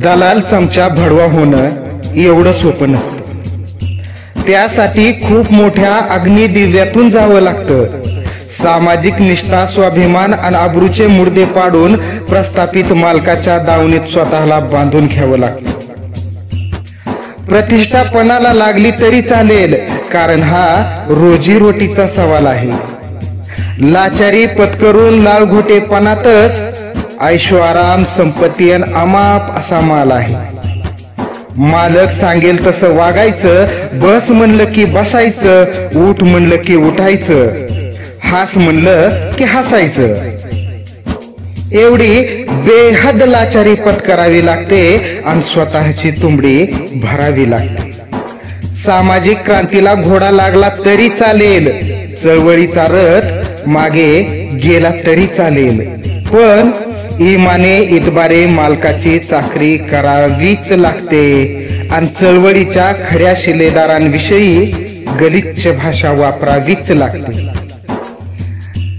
दलाल चमचा भडवा होणं एवढं सोपं नसतं। त्यासाठी खूप मोठ्या अग्निदिव्यातून जावं लागतं। सामाजिक निष्ठा, स्वाभिमान आणि आबरूचे मुर्दे पाडून प्रस्थापित मालकाच्या दावणीत स्वतःला बांधून घ्यावं लागतं। प्रतिष्ठा पणाला लागली तरी चालेल, कारण हा रोजीरोटीचा सवाल आहे। लाचारी पत्करून लालघोटेपणातच ऐशो आराम, संपत्ती आणि अमाप असा माल आहे। मालक सांगेल तसं वागायचं, बस म्हणलं की बसायचं, उठ म्हणलं की उठायचं, हास म्हणलं की हसायचं। एवढी बेहद लाचारी पत्करावी लागते आणि स्वतःची तुंबडी भरावी लागते। सामाजिक क्रांतीला घोडा लागला तरी चालेल, चळवळीचा रथ मागे गेला तरी चालेल, पण इमाने इतबारे मालकाची चाकरी करावीच लागते आणि चळवळीच्या खऱ्या शिलेदारांविषयी गलिच्छ भाषा वापरावीच लागते।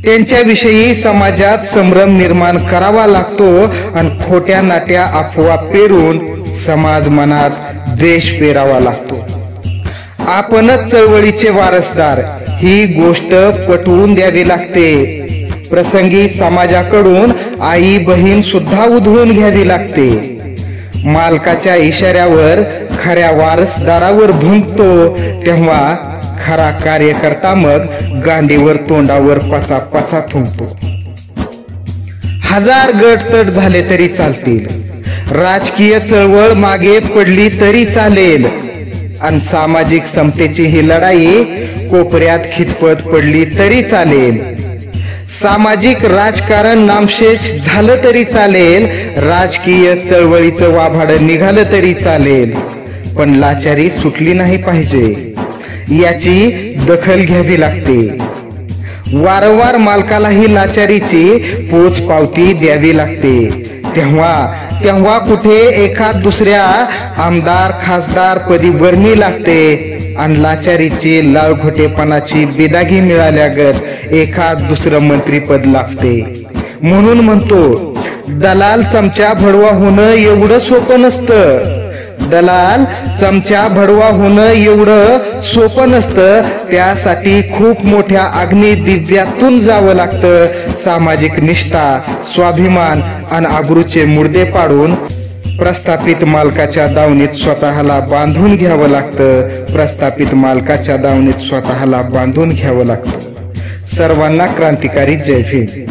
त्यांच्याविषयी समाजात संभ्रम निर्माण करावा लागतो आणि खोट्या नाट्या अफवा पेरून समाज मनात द्वेष पेरावा लागतो। आपणच चळवळीचे वारसदार ही गोष्ट पटवून द्यावी लागते। प्रसंगी समाजाकडून आई बहीण सुद्धा उधळून घ्यावी लागते। मालकाच्या इशाऱ्यावर खऱ्या वारसदारावर भुंकतो तेव्हा खरा कार्यकर्ता मग गांडीवर तोंडावर पचा पचा थुंकतो। हजार गटतट झाले तरी चालतील, राजकीय चळवळ मागे पडली तरी चालेल आणि सामाजिक समतेची ही लढाई कोपऱ्यात खितपत पडली तरी चालेल। सामाजिक राजकारण नामशेष झालं तरी चालेल, राजकीय चळवळीचं वाभाड निघालं तरी चालेल, पण लाचारी सुटली नाही पाहिजे याची दखल घ्यावी लागते। वारंवार मालकालाही लाचारीची पोचपावती द्यावी लागते। तेव्हा कुठे एखाद दुसऱ्या आमदार खासदार पदी वर्णी लागते आणि लाचारीची लालघोटेपणाची बिदागी मिळाल्यागत एखाद दुसरं मंत्रीपद लागते। म्हणून म्हणतो, दलाल चमचा भडवा होणं एवढं सोपं नसतं। दलाल चमचा भडवा होणं एवढं सोपं नसतं, त्यासाठी खूप मोठ्या अग्निदिव्यातून जावं लागतं। सामाजिक निष्ठा, स्वाभिमान आणि आबरूचे मुर्दे पाडून प्रस्थापित मालकाच्या दावणीत स्वतःला बांधून घ्यावं लागतं। प्रस्थापित मालकाच्या दावणीत स्वतःला बांधून घ्यावं लागतं। सर्वांना क्रांतिकारी जय भीम।